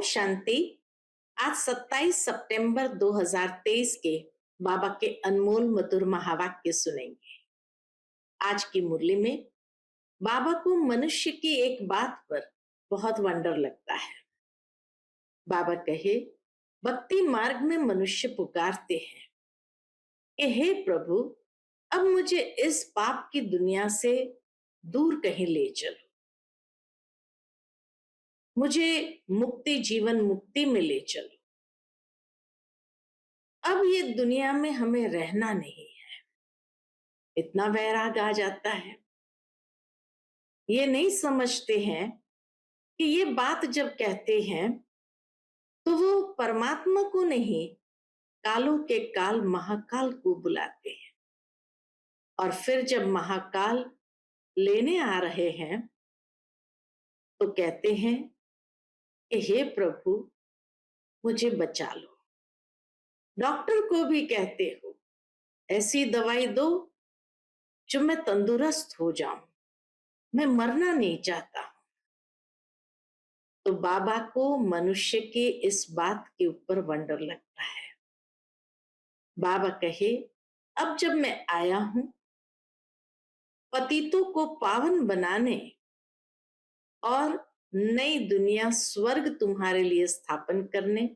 शांति। आज 27 सितंबर 2023 के बाबा के अनमोल मधुर महावाक्य सुनेंगे। आज की मुरली में बाबा को मनुष्य की एक बात पर बहुत वंडर लगता है। बाबा कहे, भक्ति मार्ग में मनुष्य पुकारते हैं कि हे प्रभु, अब मुझे इस पाप की दुनिया से दूर कहीं ले चलो, मुझे मुक्ति जीवन मुक्ति में ले चलो। अब ये दुनिया में हमें रहना नहीं है। इतना वैराग आ जाता है। ये नहीं समझते हैं कि ये बात जब कहते हैं तो वो परमात्मा को नहीं, कालों के काल महाकाल को बुलाते हैं। और फिर जब महाकाल लेने आ रहे हैं तो कहते हैं कि हे प्रभु, मुझे बचा लो। डॉक्टर को भी कहते हो, ऐसी दवाई दो जो मैं तंदुरुस्त हो जाऊं, मैं मरना नहीं चाहता हूं। तो बाबा को मनुष्य के इस बात के ऊपर वंडर लगता है। बाबा कहे, अब जब मैं आया हूं पतितों को पावन बनाने और नई दुनिया स्वर्ग तुम्हारे लिए स्थापन करने,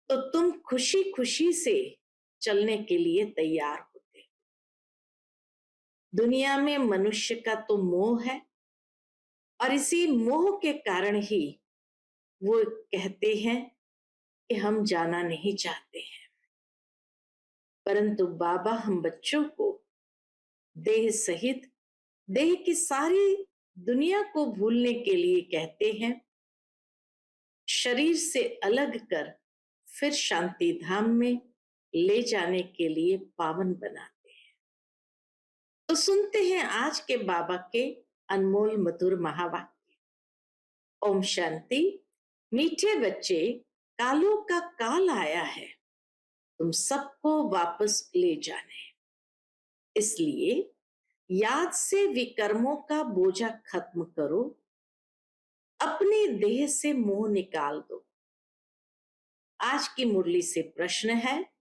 तो तुम खुशी खुशी से चलने के लिए तैयार होते। दुनिया में मनुष्य का तो मोह है और इसी मोह के कारण ही वो कहते हैं कि हम जाना नहीं चाहते हैं। परंतु बाबा हम बच्चों को देह सहित देह की सारी दुनिया को भूलने के लिए कहते हैं। शरीर से अलग कर फिर शांति धाम में ले जाने के लिए पावन बनाते हैं। तो सुनते हैं आज के बाबा के अनमोल मधुर महावाक्य। ओम शांति। मीठे बच्चे, कालों का काल आया है तुम सबको वापस ले जाने। इसलिए याद से विकर्मों का बोझा खत्म करो, अपनी देह से मोह निकाल दो। आज की मुरली से प्रश्न है,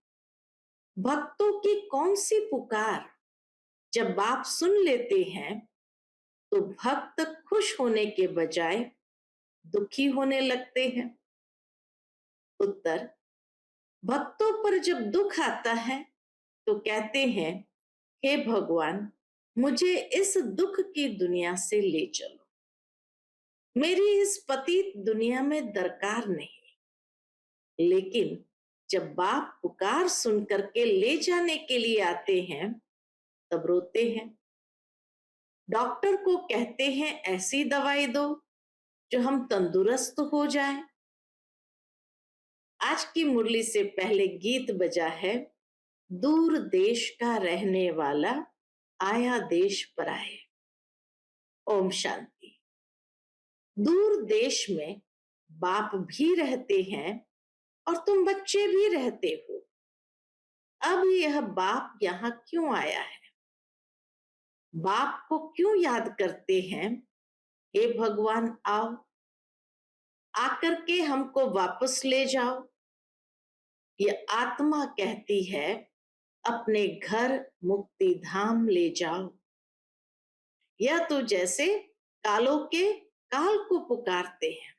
भक्तों की कौन सी पुकार जब बाप सुन लेते हैं तो भक्त खुश होने के बजाय दुखी होने लगते हैं? उत्तर, भक्तों पर जब दुख आता है तो कहते हैं, हे भगवान, मुझे इस दुख की दुनिया से ले चलो, मेरी इस पतित दुनिया में दरकार नहीं। लेकिन जब बाप पुकार सुन करके ले जाने के लिए आते हैं तब रोते हैं। डॉक्टर को कहते हैं ऐसी दवाई दो जो हम तंदुरुस्त हो जाएं। आज की मुरली से पहले गीत बजा है, दूर देश का रहने वाला आया देश पर आए। ओम शांति। दूर देश में बाप भी रहते हैं और तुम बच्चे भी रहते हो। अब यह बाप यहाँ क्यों आया है? बाप को क्यों याद करते हैं? हे भगवान, आओ, आकर के हमको वापस ले जाओ। ये आत्मा कहती है, अपने घर मुक्ति धाम ले जाओ। यह तो जैसे कालों के काल को पुकारते हैं।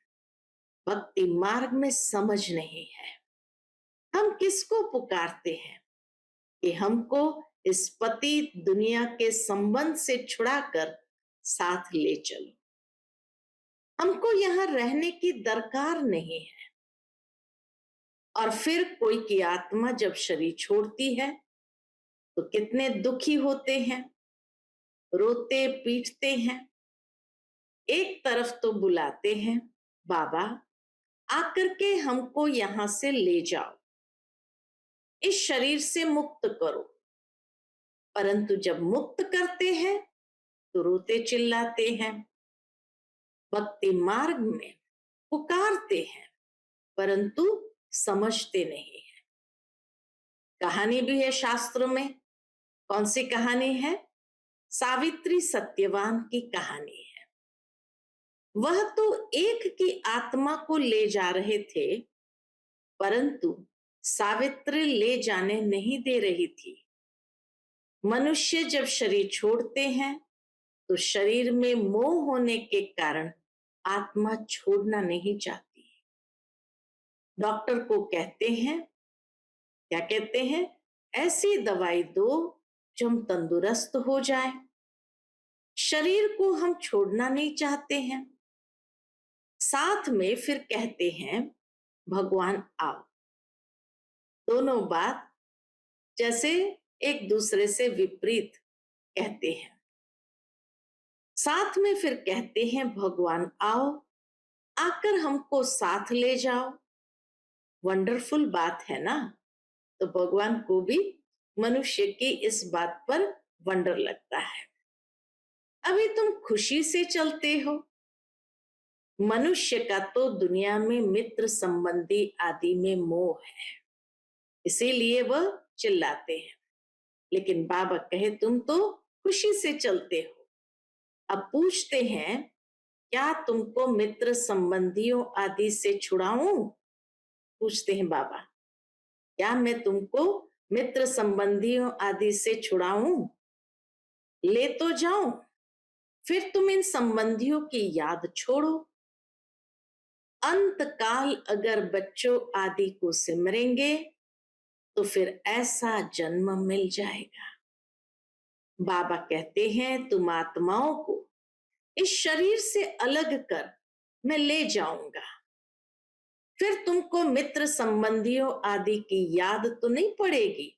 भक्ति मार्ग में समझ नहीं है। हम किसको पुकारते हैं कि हमको इस पतित दुनिया के संबंध से छुड़ाकर साथ ले चलो। हमको यहाँ रहने की दरकार नहीं है। और फिर कोई की आत्मा जब शरीर छोड़ती है तो कितने दुखी होते हैं, रोते पीटते हैं। एक तरफ तो बुलाते हैं, बाबा आकर के हमको यहां से ले जाओ, इस शरीर से मुक्त करो। परंतु जब मुक्त करते हैं तो रोते चिल्लाते हैं। भक्ति मार्ग में पुकारते हैं परंतु समझते नहीं है। कहानी भी है शास्त्रों में। कौन सी कहानी है? सावित्री सत्यवान की कहानी है। वह तो एक की आत्मा को ले जा रहे थे, परंतु सावित्री ले जाने नहीं दे रही थी। मनुष्य जब शरीर छोड़ते हैं तो शरीर में मोह होने के कारण आत्मा छोड़ना नहीं चाहती। डॉक्टर को कहते हैं, क्या कहते हैं, ऐसी दवाई दो जो हम तंदुरुस्त हो जाए। शरीर को हम छोड़ना नहीं चाहते हैं। साथ में फिर कहते हैं भगवान आओ। दोनों बात जैसे एक दूसरे से विपरीत कहते हैं। साथ में फिर कहते हैं भगवान आओ, आकर हमको साथ ले जाओ। वंडरफुल बात है ना। तो भगवान को भी मनुष्य की इस बात पर वंडर लगता है। अभी तुम खुशी से चलते हो। मनुष्य का तो दुनिया में मित्र संबंधी आदि में मोह है, इसीलिए वह चिल्लाते हैं। लेकिन बाबा कहे तुम तो खुशी से चलते हो। अब पूछते हैं, क्या तुमको मित्र संबंधियों आदि से छुड़ाऊं? पूछते हैं बाबा, क्या मैं तुमको मित्र संबंधियों आदि से छुड़ाऊं? ले तो जाऊं, फिर तुम इन संबंधियों की याद छोड़ो। अंत काल अगर बच्चों आदि को सिमरेंगे तो फिर ऐसा जन्म मिल जाएगा। बाबा कहते हैं तुम आत्माओं को इस शरीर से अलग कर मैं ले जाऊंगा। फिर तुमको मित्र संबंधियों आदि की याद तो नहीं पड़ेगी।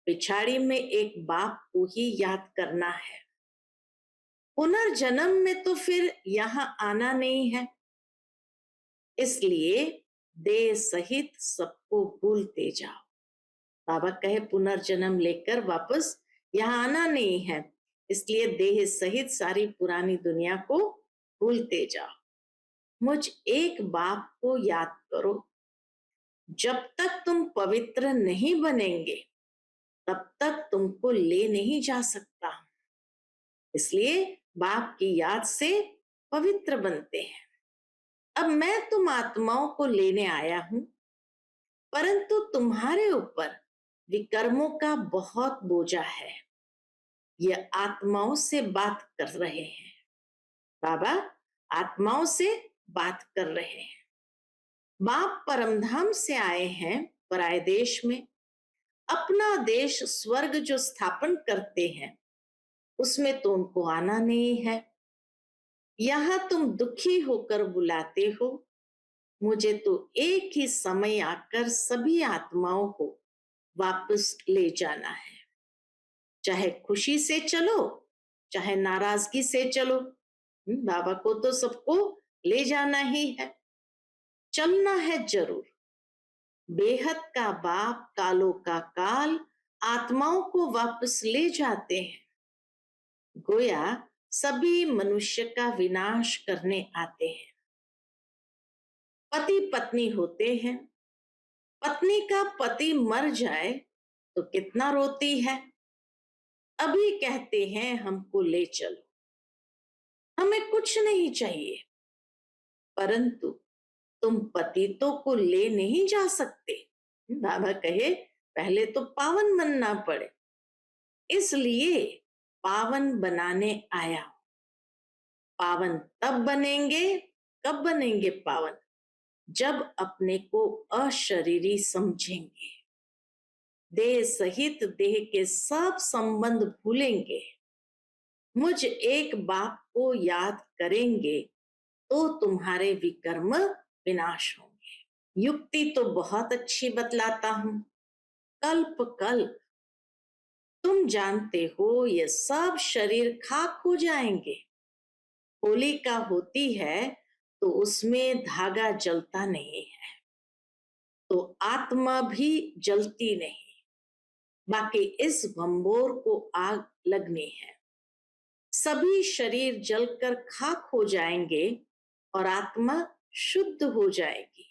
पिछाड़ी में एक बाप को ही याद करना है। पुनर्जन्म में तो फिर यहाँ आना नहीं है, इसलिए देह सहित सबको भूलते जाओ। बाबा कहे पुनर्जन्म लेकर वापस यहाँ आना नहीं है, इसलिए देह सहित सारी पुरानी दुनिया को भूलते जाओ। मुझ एक बाप को याद करो। जब तक तुम पवित्र नहीं बनेंगे तब तक तुमको ले नहीं जा सकता। इसलिए बाप की याद से पवित्र बनते हैं। अब मैं तुम आत्माओं को लेने आया हूं, परंतु तुम्हारे ऊपर विकर्मों का बहुत बोझा है। ये आत्माओं से बात कर रहे हैं। बाबा आत्माओं से बात कर रहे हैं। बाप परमधाम से आए हैं पराये देश में। अपना देश स्वर्ग जो स्थापन करते हैं उसमें तो उनको आना नहीं है। यहां तुम दुखी होकर बुलाते हो। मुझे तो एक ही समय आकर सभी आत्माओं को वापस ले जाना है। चाहे खुशी से चलो, चाहे नाराजगी से चलो, बाबा को तो सबको ले जाना ही है, चलना है जरूर। बेहद का बाप कालों का काल आत्माओं को वापस ले जाते हैं। गोया सभी मनुष्य का विनाश करने आते हैं। पति पत्नी होते हैं। पत्नी का पति मर जाए तो कितना रोती है। अभी कहते हैं हमको ले चलो, हमें कुछ नहीं चाहिए, परंतु तुम पतितों को ले नहीं जा सकते। बाबा कहे पहले तो पावन बनना पड़े, इसलिए पावन बनाने आया। पावन तब बनेंगे, कब बनेंगे पावन? जब अपने को अशरीरी समझेंगे, देह सहित देह के सब संबंध भूलेंगे, मुझ एक बाप को याद करेंगे तो तुम्हारे विकर्म विनाश होंगे। युक्ति तो बहुत अच्छी बतलाता हूं। कल्प कल्प तुम जानते हो ये सब शरीर खाक हो जाएंगे। होलिका होती है तो उसमें धागा जलता नहीं है, तो आत्मा भी जलती नहीं। बाकी इस भंबोर को आग लगनी है। सभी शरीर जलकर खाक हो जाएंगे और आत्मा शुद्ध हो जाएगी।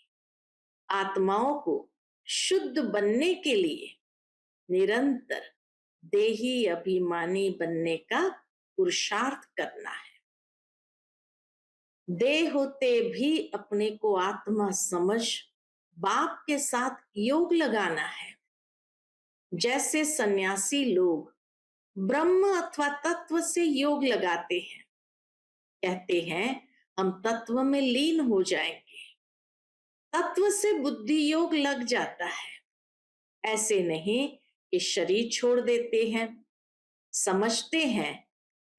आत्माओं को शुद्ध बनने के लिए निरंतर देही अभिमानी बनने का पुरुषार्थ करना है। देह होते भी अपने को आत्मा समझ बाप के साथ योग लगाना है। जैसे सन्यासी लोग ब्रह्म अथवा तत्व से योग लगाते हैं, कहते हैं हम तत्व में लीन हो जाएंगे। तत्व से बुद्धि योग लग जाता है। ऐसे नहीं कि शरीर छोड़ देते हैं। समझते हैं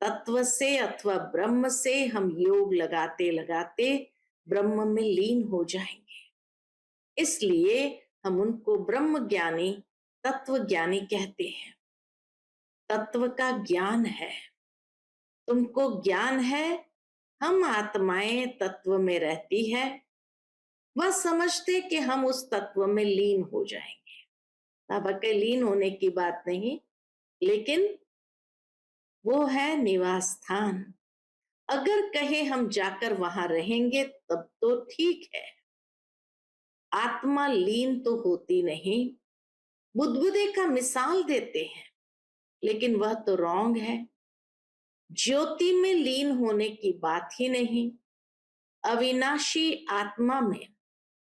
तत्व से अथवा ब्रह्म से हम योग लगाते लगाते ब्रह्म में लीन हो जाएंगे। इसलिए हम उनको ब्रह्म ज्ञानी, तत्व ज्ञानी कहते हैं। तत्व का ज्ञान है, तुमको ज्ञान है। हम आत्माएं तत्व में रहती है, वह समझते कि हम उस तत्व में लीन हो जाएंगे। बाबा के लीन होने की बात नहीं, लेकिन वो है निवास स्थान। अगर कहे हम जाकर वहां रहेंगे तब तो ठीक है। आत्मा लीन तो होती नहीं। बुद्धबुदे का मिसाल देते हैं, लेकिन वह तो रॉन्ग है। ज्योति में लीन होने की बात ही नहीं। अविनाशी आत्मा में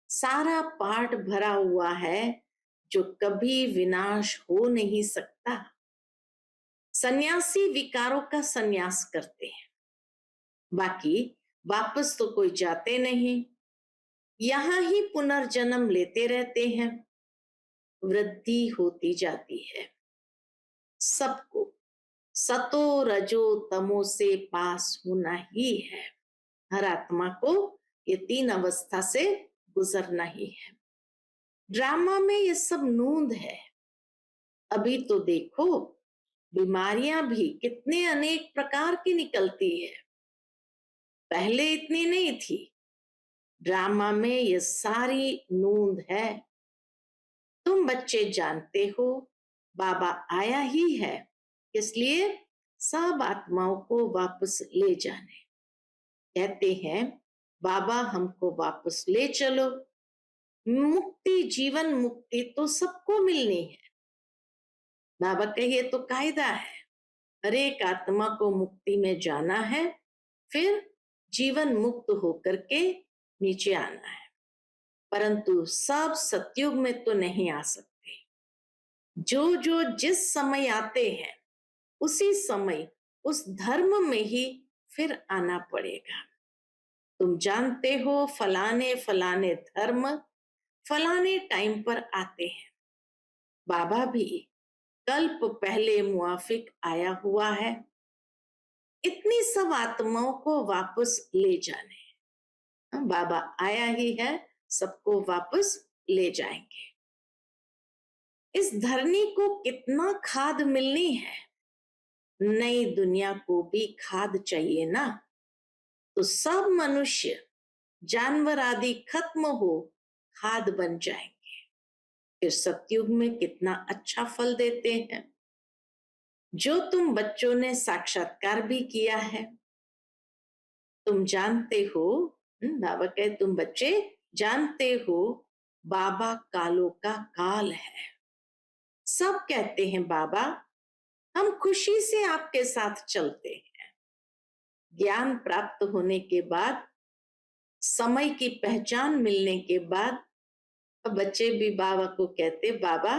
सारा पार्ट भरा हुआ है जो कभी विनाश हो नहीं सकता। सन्यासी विकारों का सन्यास करते हैं, बाकी वापस तो कोई जाते नहीं, यहां ही पुनर्जन्म लेते रहते हैं। वृद्धि होती जाती है। सबको सतो रजो तमो से पास होना ही है। हर आत्मा को ये तीन अवस्था से गुजरना ही है। ड्रामा में ये सब नूंद है। अभी तो देखो बीमारियां भी कितने अनेक प्रकार की निकलती है, पहले इतनी नहीं थी। ड्रामा में ये सारी नूंद है। तुम बच्चे जानते हो बाबा आया ही है, इसलिए सब आत्माओं को वापस ले जाने। कहते हैं बाबा हमको वापस ले चलो। मुक्ति, जीवन मुक्ति तो सबको मिलनी है। बाबा कहिए तो कायदा है, हर एक आत्मा को मुक्ति में जाना है, फिर जीवन मुक्त होकर के नीचे आना है। परंतु सब सतयुग में तो नहीं आ सकते। जो जो जिस समय आते हैं उसी समय उस धर्म में ही फिर आना पड़ेगा। तुम जानते हो फलाने फलाने धर्म फलाने टाइम पर आते हैं। बाबा भी कल्प पहले मुआफिक आया हुआ है। इतनी सब आत्माओं को वापस ले जाने। बाबा आया ही है, सबको वापस ले जाएंगे। इस धरनी को कितना खाद मिलनी है। नई दुनिया को भी खाद चाहिए ना। तो सब मनुष्य जानवर आदि खत्म हो खाद बन जाएंगे। फिर सतयुग में कितना अच्छा फल देते हैं। जो तुम बच्चों ने साक्षात्कार भी किया है, तुम जानते हो। बाबा कहे तुम बच्चे जानते हो बाबा कालों का काल है। सब कहते हैं बाबा हम खुशी से आपके साथ चलते हैं। ज्ञान प्राप्त होने के बाद, समय की पहचान मिलने के बाद बच्चे भी बाबा को कहते बाबा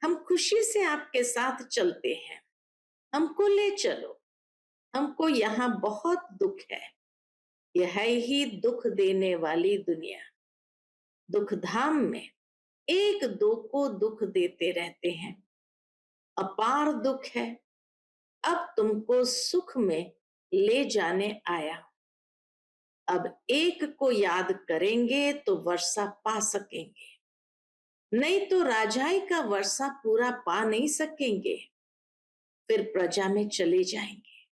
हम खुशी से आपके साथ चलते हैं, हमको ले चलो। हमको यहाँ बहुत दुख है, यह है ही दुख देने वाली दुनिया। दुख धाम में एक दो को दुख देते रहते हैं, अपार दुख है। अब तुमको सुख में ले जाने आया। अब एक को याद करेंगे तो वर्षा पा सकेंगे, नहीं तो राजाई का वर्षा पूरा पा नहीं सकेंगे, फिर प्रजा में चले जाएंगे।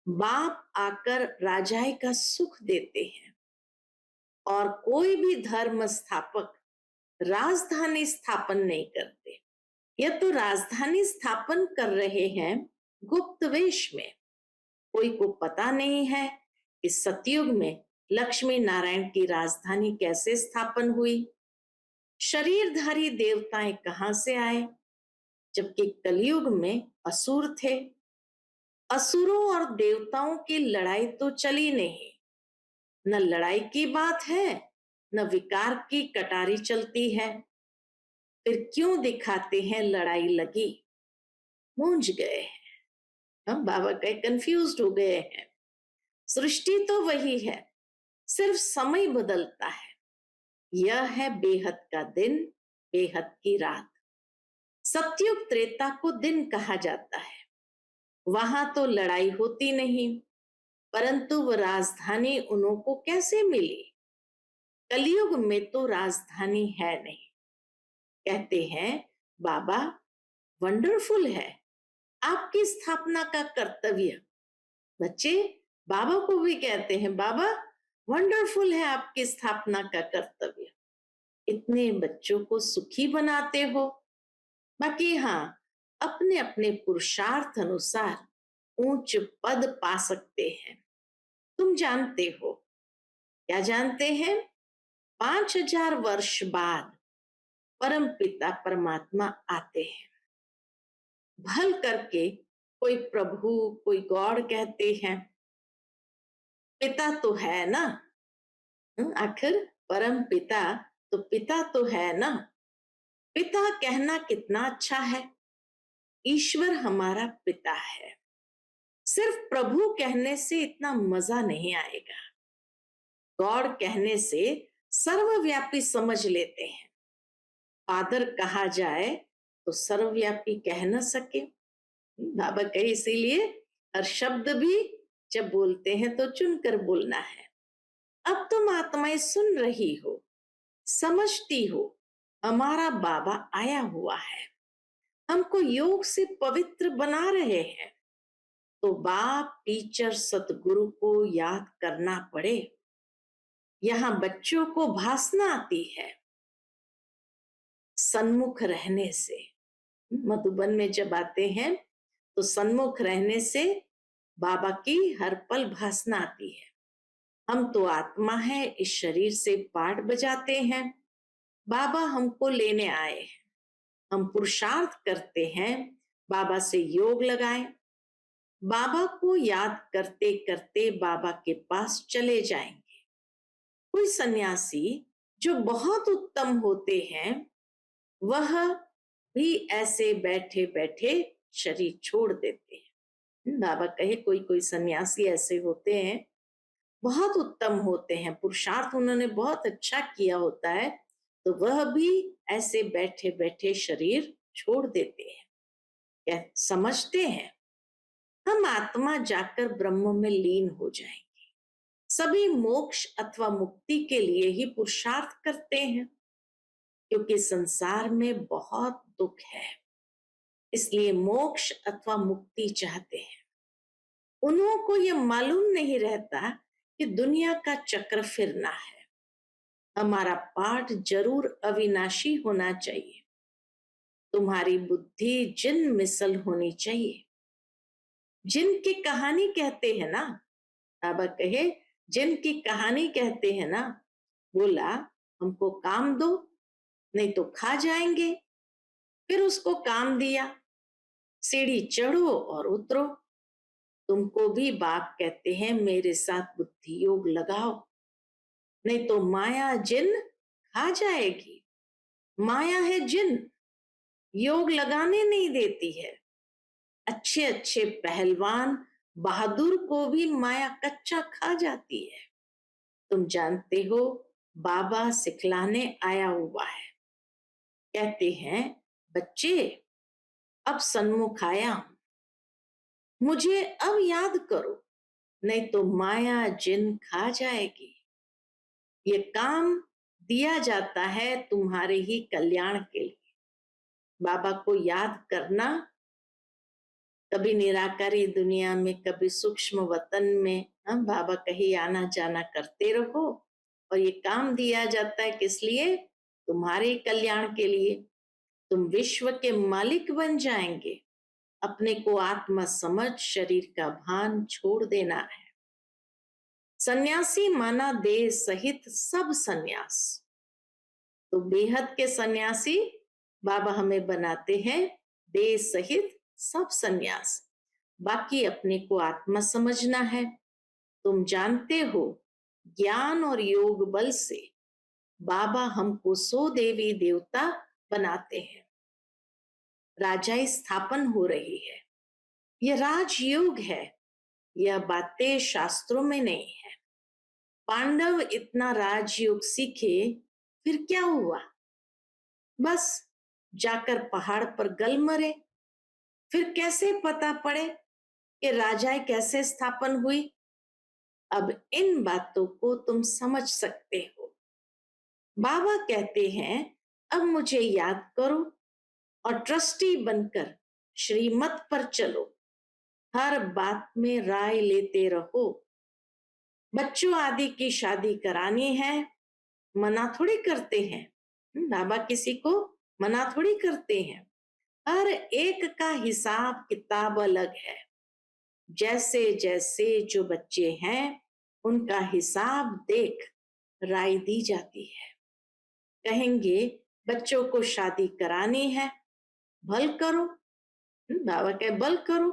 बाप आकर राजाई का सुख देते हैं। और कोई भी धर्म स्थापक राजधानी स्थापन नहीं करते। यह तो राजधानी स्थापन कर रहे हैं गुप्त वेश में। कोई को पता नहीं है कि सतयुग में लक्ष्मी नारायण की राजधानी कैसे स्थापन हुई, शरीरधारी देवताएं कहां से आए, जबकि कलयुग में असुर थे। असुरों और देवताओं की लड़ाई तो चली नहीं, न लड़ाई की बात है, न विकार की कटारी चलती है। फिर क्यों दिखाते हैं लड़ाई लगी? मूंझ गए हैं हम, बाबा कहे कंफ्यूज्ड हो गए हैं। सृष्टि तो वही है, सिर्फ समय बदलता है। यह है बेहद का दिन, बेहद की रात। सतयुग त्रेता को दिन कहा जाता है। वहां तो लड़ाई होती नहीं, परंतु वह राजधानी उन्हों को कैसे मिली? कलयुग में तो राजधानी है नहीं। कहते हैं बाबा वंडरफुल है आपकी स्थापना का कर्तव्य। बच्चे बाबा को भी कहते हैं बाबा वंडरफुल है आपकी स्थापना का कर्तव्य। इतने बच्चों को सुखी बनाते हो। बाकी हाँ, अपने अपने पुरुषार्थ अनुसार ऊंच पद पा सकते हैं। तुम जानते हो, क्या जानते हैं? 5000 वर्ष बाद परम पिता परमात्मा आते हैं। भल करके कोई प्रभु, कोई गॉड कहते हैं, पिता तो है ना। आखिर परम पिता तो पिता तो है ना। पिता कहना कितना अच्छा है। ईश्वर हमारा पिता है। सिर्फ प्रभु कहने से इतना मजा नहीं आएगा। गॉड कहने से सर्वव्यापी समझ लेते हैं। फादर कहा जाए तो सर्वव्यापी कह न सके। बाबा कहे इसीलिए हर शब्द भी जब बोलते हैं तो चुनकर बोलना है। अब तुम आत्माएं सुन रही हो, समझती हो, हमारा बाबा आया हुआ है, हमको योग से पवित्र बना रहे हैं। तो बाप, टीचर, सतगुरु को याद करना पड़े। यहाँ बच्चों को भासना आती है सन्मुख रहने से। मधुबन में जब आते हैं तो सन्मुख रहने से बाबा की हर पल भासना आती है। हम तो आत्मा है, इस शरीर से पाठ बजाते हैं। बाबा हमको लेने आए हैं। हम पुरुषार्थ करते हैं बाबा से योग लगाएं। बाबा को याद करते करते बाबा के पास चले जाएंगे। कोई सन्यासी जो बहुत उत्तम होते हैं, वह भी ऐसे बैठे बैठे शरीर छोड़ देते हैं। बाबा कहे कोई कोई सन्यासी ऐसे होते हैं, बहुत उत्तम होते हैं, पुरुषार्थ उन्होंने बहुत अच्छा किया होता है, तो वह भी ऐसे बैठे बैठे शरीर छोड़ देते हैं। क्या समझते हैं? हम आत्मा जाकर ब्रह्म में लीन हो जाएंगे। सभी मोक्ष अथवा मुक्ति के लिए ही पुरुषार्थ करते हैं, क्योंकि संसार में बहुत दुख है, इसलिए मोक्ष अथवा मुक्ति चाहते हैं। उन्हों को यह मालूम नहीं रहता कि दुनिया का चक्र फिरना है। हमारा पाठ जरूर अविनाशी होना चाहिए। तुम्हारी बुद्धि जिन मिसल होनी चाहिए। जिन की कहानी कहते हैं ना, बाबा कहे जिन की कहानी कहते हैं ना, बोला हमको काम दो नहीं तो खा जाएंगे। फिर उसको काम दिया, सीढ़ी चढ़ो और उतरो। तुमको भी बाप कहते हैं मेरे साथ बुद्धि योग लगाओ, नहीं तो माया जिन खा जाएगी। माया है जिन, योग लगाने नहीं देती है। अच्छे अच्छे पहलवान बहादुर को भी माया कच्चा खा जाती है। तुम जानते हो बाबा सिखलाने आया हुआ है। कहते हैं बच्चे अब सन्मुख आया हूं, मुझे अब याद करो, नहीं तो माया जिन खा जाएगी। ये काम दिया जाता है तुम्हारे ही कल्याण के लिए। बाबा को याद करना, कभी निराकारी दुनिया में, कभी सूक्ष्म वतन में, हम बाबा कहीं आना जाना करते रहो। और ये काम दिया जाता है किस लिए? तुम्हारे कल्याण के लिए। तुम विश्व के मालिक बन जाएंगे। अपने को आत्मा समझ शरीर का भान छोड़ देना है। सन्यासी माना देह सहित सब सन्यास। तो बेहद के सन्यासी बाबा हमें बनाते हैं देह सहित सब सन्यास। बाकी अपने को आत्मा समझना है। तुम जानते हो ज्ञान और योग बल से बाबा हमको 100 देवी देवता बनाते हैं। राजाई स्थापन हो रही है। यह राजयोग है। यह बातें शास्त्रों में नहीं है। पांडव इतना राजयोग सीखे, फिर क्या हुआ? बस जाकर पहाड़ पर गल मरे। फिर कैसे पता पड़े कि राजाई कैसे स्थापन हुई? अब इन बातों को तुम समझ सकते हो। बाबा कहते हैं, अब मुझे याद करो और ट्रस्टी बनकर श्रीमत पर चलो। हर बात में राय लेते रहो। बच्चों आदि की शादी करानी है, मना थोड़ी करते हैं। बाबा किसी को मना थोड़ी करते हैं। हर एक का हिसाब किताब अलग है। जैसे जैसे जो बच्चे हैं, उनका हिसाब देख राय दी जाती है। कहेंगे बच्चों को शादी करानी है, भल करो। बाबा कहे भल करो।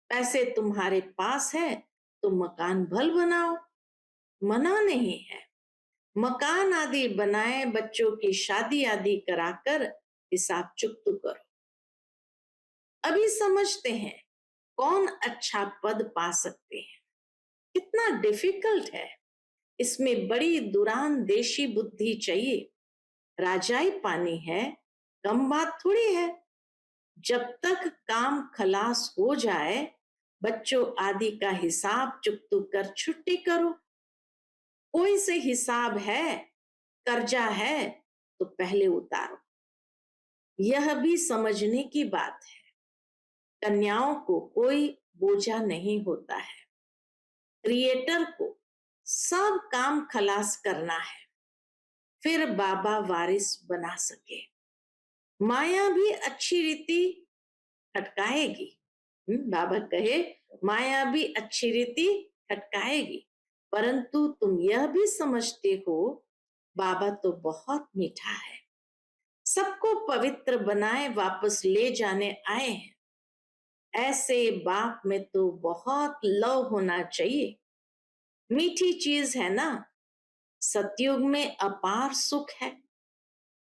पैसे तुम्हारे पास है तो मकान भल बनाओ, मना नहीं है। मकान आदि बनाए, बच्चों की शादी आदि कराकर हिसाब चुकता करो। अभी समझते हैं कौन अच्छा पद पा सकते हैं। कितना डिफिकल्ट है। इसमें बड़ी दूरांदेशी बुद्धि चाहिए। राजाई पानी है, कम बात थोड़ी है। जब तक काम खलास हो जाए, बच्चों आदि का हिसाब चुकतू कर छुट्टी करो। कोई से हिसाब है, कर्जा है तो पहले उतारो। यह भी समझने की बात है। कन्याओं को कोई बोझा नहीं होता है। क्रिएटर को सब काम खलास करना है, फिर बाबा वारिस बना सके। माया भी अच्छी रीति खटकाएगी। बाबा कहे माया भी अच्छी रीति खटकाएगी, परंतु तुम यह भी समझते हो बाबा तो बहुत मीठा है। सबको पवित्र बनाए वापस ले जाने आए हैं। ऐसे बाप में तो बहुत लव होना चाहिए। मीठी चीज है ना। सतयुग में अपार सुख है,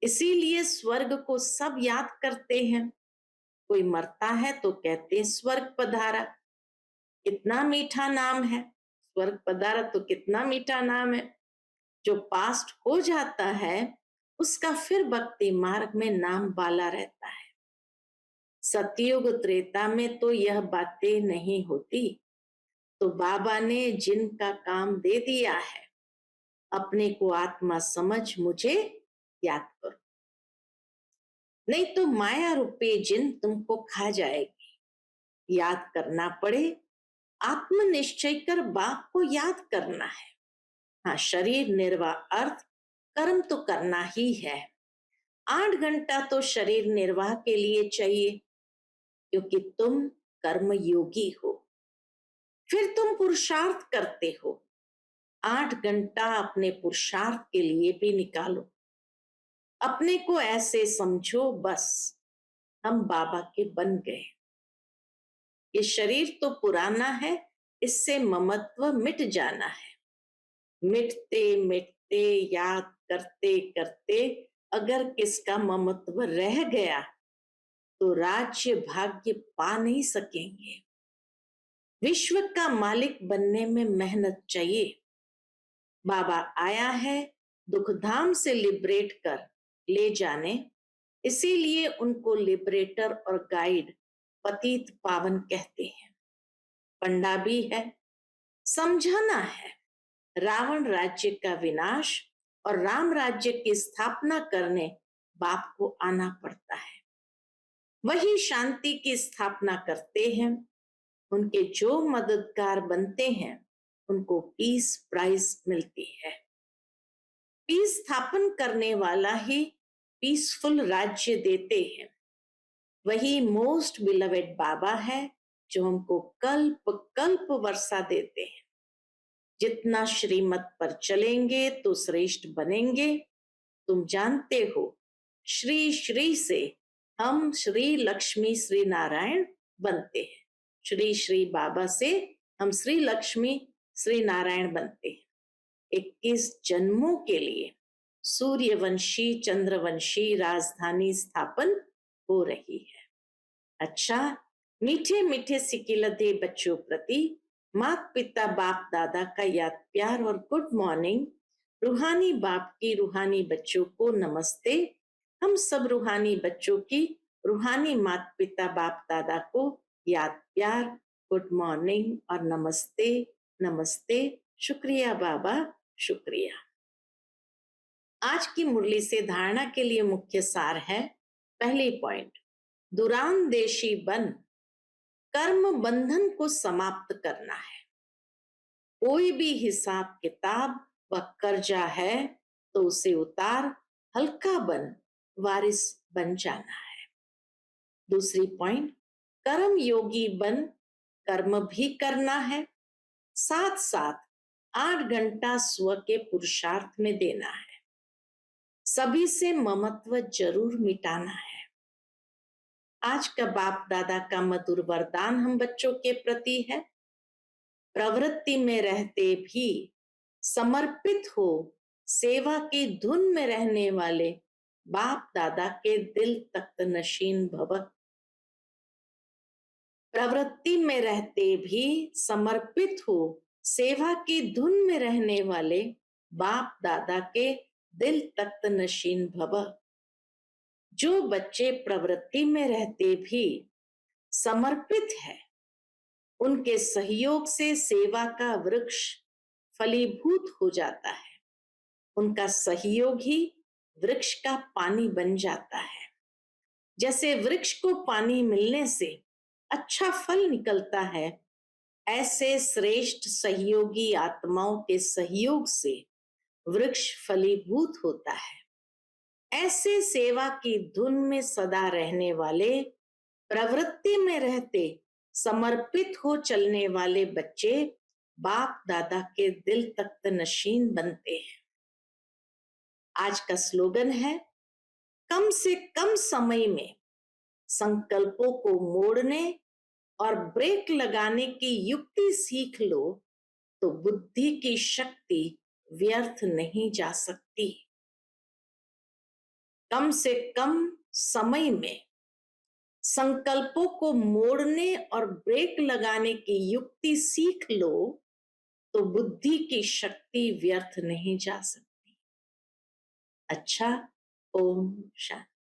इसीलिए स्वर्ग को सब याद करते हैं। कोई मरता है तो कहते हैं स्वर्ग पधारा। कितना मीठा नाम है स्वर्ग पधारा, तो कितना मीठा नाम है। जो पास्ट हो जाता है उसका फिर भक्ति मार्ग में नाम बाला रहता है। सतयुग त्रेता में तो यह बातें नहीं होती। तो बाबा ने जिनका काम दे दिया है, अपने को आत्मा समझ मुझे याद करो, नहीं तो माया रूपी जिन तुमको खा जाएगी। याद करना पड़े, आत्म निश्चय कर बाप को याद करना है। हाँ, शरीर निर्वाह अर्थ कर्म तो करना ही है। 8 घंटा तो शरीर निर्वाह के लिए चाहिए, क्योंकि तुम कर्म योगी हो। फिर तुम पुरुषार्थ करते हो। 8 घंटा अपने पुरुषार्थ के लिए भी निकालो। अपने को ऐसे समझो बस हम बाबा के बन गए। ये शरीर तो पुराना है, इससे ममत्व मिट जाना है। मिटते मिटते याद करते करते अगर किसका ममत्व रह गया तो राज्य भाग्य पा नहीं सकेंगे। विश्व का मालिक बनने में मेहनत चाहिए। बाबा आया है दुखधाम से लिबरेट कर ले जाने, इसीलिए उनको लिबरेटर और गाइड पतित पावन कहते हैं। पंडा भी है, समझाना है। रावण राज्य का विनाश और राम राज्य की स्थापना करने बाप को आना पड़ता है। वही शांति की स्थापना करते हैं। उनके जो मददगार बनते हैं उनको पीस प्राइज मिलती है। पीस स्थापन करने वाला ही पीसफुल राज्य देते हैं। वही मोस्ट बिलवेड बाबा है जो हमको कल्प कल्प वर्षा देते हैं। जितना श्रीमत पर चलेंगे तो श्रेष्ठ बनेंगे। तुम जानते हो श्री श्री से हम श्री लक्ष्मी श्री नारायण बनते हैं। श्री श्री बाबा से हम श्री लक्ष्मी श्री नारायण बनते हैं। 21 जन्मों के लिए सूर्यवंशी चंद्रवंशी राजधानी स्थापन हो रही है। अच्छा, मीठे मीठे सिकिलते बच्चों प्रति माता पिता बाप दादा का याद प्यार और गुड मॉर्निंग। रूहानी बाप की रूहानी बच्चों को नमस्ते। हम सब रूहानी बच्चों की रूहानी माता पिता बाप दादा को याद प्यार, गुड मॉर्निंग और नमस्ते नमस्ते। शुक्रिया बाबा, शुक्रिया। आज की मुरली से धारणा के लिए मुख्य सार है। पहली पॉइंट, दुरानदेशी बन कर्म बंधन को समाप्त करना है। कोई भी हिसाब किताब व कर्जा है तो उसे उतार, हल्का बन, वारिस बन जाना है। दूसरी पॉइंट, कर्म योगी बन कर्म भी करना है, साथ साथ 8 घंटा स्व के पुरुषार्थ में देना है। सभी से ममत्व जरूर मिटाना है। आज का बाप दादा का मधुर वरदान हम बच्चों के प्रति है। प्रवृत्ति में रहते भी समर्पित हो सेवा की धुन में रहने वाले बाप दादा के दिल तख्त नशीन भव। प्रवृत्ति में रहते भी समर्पित हो सेवा की धुन में रहने वाले बाप दादा के दिल तख्त नशीन भव। जो बच्चे प्रवृत्ति में रहते भी समर्पित है, उनके सहयोग से सेवा का वृक्ष फलीभूत हो जाता है। उनका सहयोग ही वृक्ष का पानी बन जाता है। जैसे वृक्ष को पानी मिलने से अच्छा फल निकलता है, ऐसे श्रेष्ठ सहयोगी आत्माओं के सहयोग से वृक्ष फलीभूत होता है। ऐसे सेवा की धुन में सदा रहने वाले, प्रवृत्ति में रहते समर्पित हो चलने वाले बच्चे बाप दादा के दिल तख्त नशीन बनते हैं। आज का स्लोगन है, कम से कम समय में संकल्पों को मोड़ने और ब्रेक लगाने की युक्ति सीख लो तो बुद्धि की शक्ति व्यर्थ नहीं जा सकती। कम से कम समय में संकल्पों को मोड़ने और ब्रेक लगाने की युक्ति सीख लो तो बुद्धि की शक्ति व्यर्थ नहीं जा सकती। अच्छा, ओम शांति।